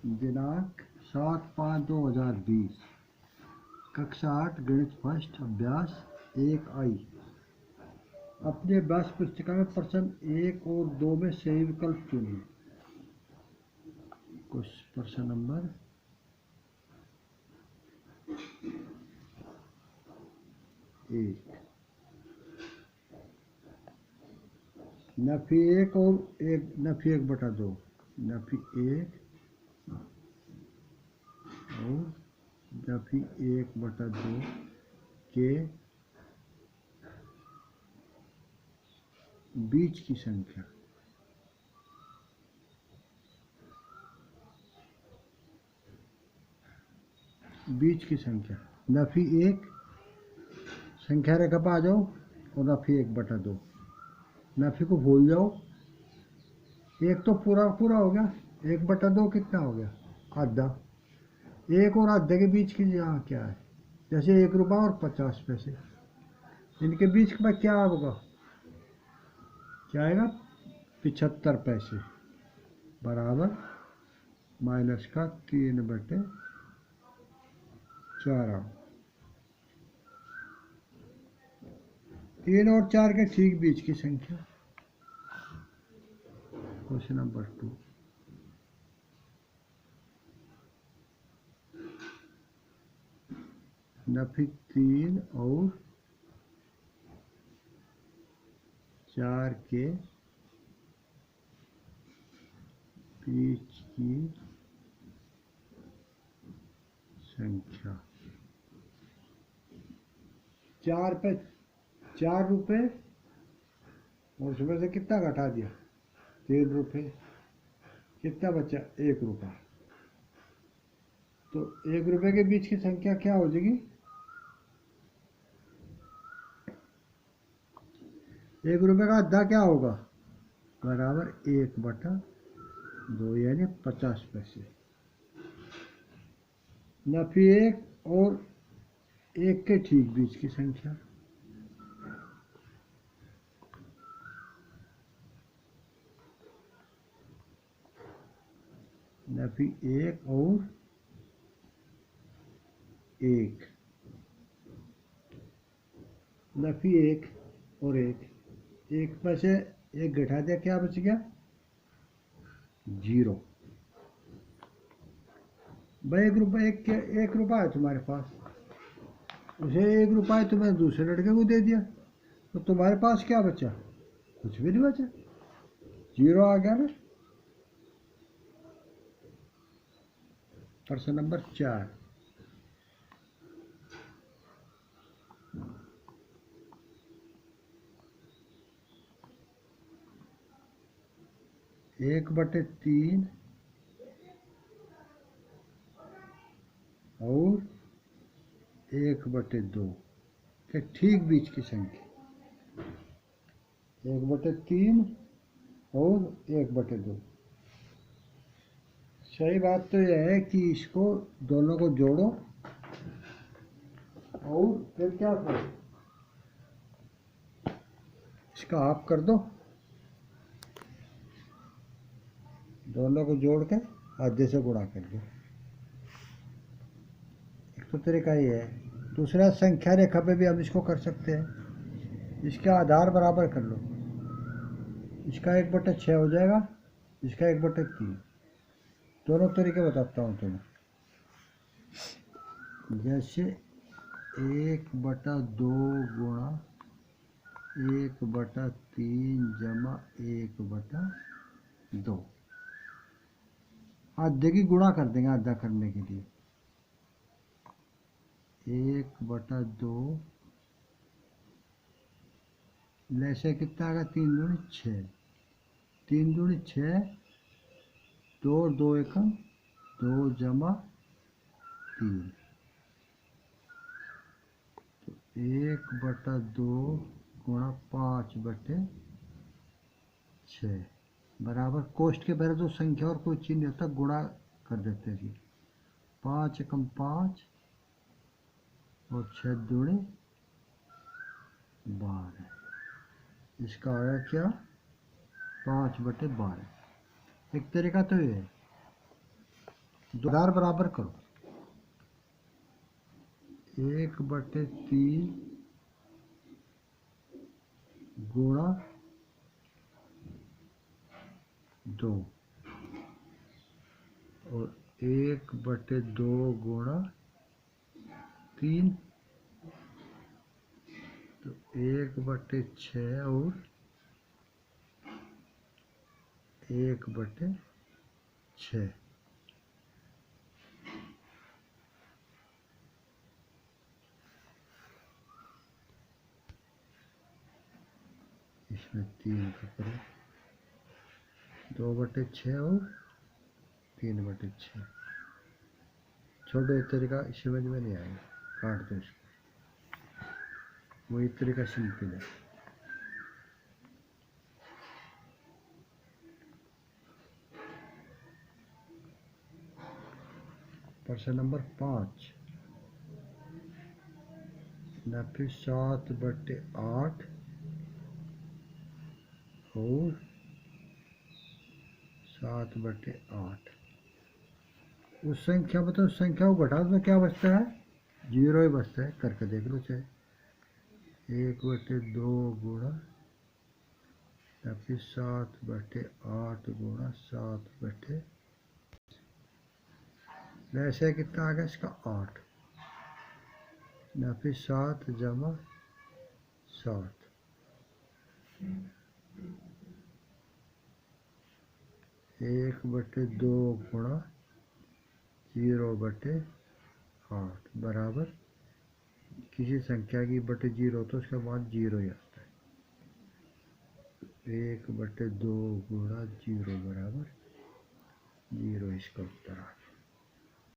दिनांक 7/5/2020, कक्षा 8 गणित फर्स्ट, अभ्यास 1I। अपने अभ्यास पुस्तिका में प्रश्न 1 और 2 में सही विकल्प चुनिए। कुछ प्रश्न नंबर 1, नफी 1 और नफी 1/2, नफी 1 और नफी 1/2 के बीच की संख्या। बीच की संख्या नफी 1, संख्या रेखा पर आ जाओ और नफी 1/2। नफी को भूल जाओ, एक तो पूरा पूरा हो गया, 1/2 कितना हो गया, आधा। एक और आधे के बीच की यहाँ क्या है, जैसे 1 रुपया और 50 पैसे, इनके बीच में क्या होगा, क्या आएगा, 75 पैसे बराबर माइनस का 3/4। 3 और 4 के ठीक बीच की संख्या। क्वेश्चन नंबर 2, नफी 3 और 4 के बीच की संख्या। 4 पे 4 रुपये और उसमें से कितना घटा दिया, 3 रुपये, कितना बचा, 1 रुपया। तो 1 रुपये के बीच की संख्या क्या हो जाएगी, 1 रुपये का आधा क्या होगा, बराबर 1/2 यानी 50 पैसे। नफी 1 और 1 के ठीक बीच की संख्या। नफी 1 और 1, नफी 1 और 1 में से 1 घटा दिया, क्या बच गया, 0। भाई 1 रुपया, 1 रुपया है तुम्हारे पास, उसे 1 रुपया तुम्हें दूसरे लड़के को दे दिया, तो तुम्हारे पास क्या बचा, कुछ भी नहीं बचा, 0 आ गया ना। प्रश्न नंबर 4, एक बटे 3 और 1/2 के ठीक बीच की संख्या। 1/3 और 1/2। सही बात तो यह है कि इसको दोनों को जोड़ो और फिर क्या करो, इसका हाफ कर दो, दोनों को जोड़ के आधे से गुणा कर दो। एक तो तरीका ये है। दूसरा, संख्या रेखा पे भी हम इसको कर सकते हैं, इसका आधार बराबर कर लो, इसका 1/6 हो जाएगा, इसका 1/3। दोनों तरीके बताता हूँ तुम्हें। जैसे 1/2 गुणा 1/3 जमा 1/2, आधे की गुणा कर देंगे आधा करने के लिए। 1/2 जैसे कितना आएगा, 3 दूनी 6, 3 दूनी 6, 2 और 2 एकम 2 जमा 3, तो 1/2 गुणा 5/6 बराबर, कोष्ठ के पहले तो संख्या और कोई चीज नहीं होता, गुणा कर देते हैं जी। 5 एकम 5 और 6 दूनी 12, इसका आया क्या, 5/12। एक तरीका तो ये है। दो आधार बराबर करो, 1/3 गुणा 2 और 1/2 गुणा 3, तो 1/6 और 1/6। इसमें 3 का करो, 2/6 और 3/6। छोड़ो, एक तरीका समझ में नहीं आएगा, काट दो इसको, वही तरीका सिंपल है। प्रश्न नंबर 5, 7/8 और 7/8। उस संख्या बताओ, उस संख्या को घटा दो क्या बचता है? 0 ही बचता है, करके देख लो चाहे। 1/2 गुणा या फिर 7/8 गुणा 7/, वैसे कितना आ गया इसका? 8, या फिर 7 जमा 7, 1/2 गुणा 0/8 बराबर, किसी संख्या की बटे 0 तो उसके बाद 0 ही आता है। 1/2 गुणा 0 बराबर 0, इसका उत्तर आ गया।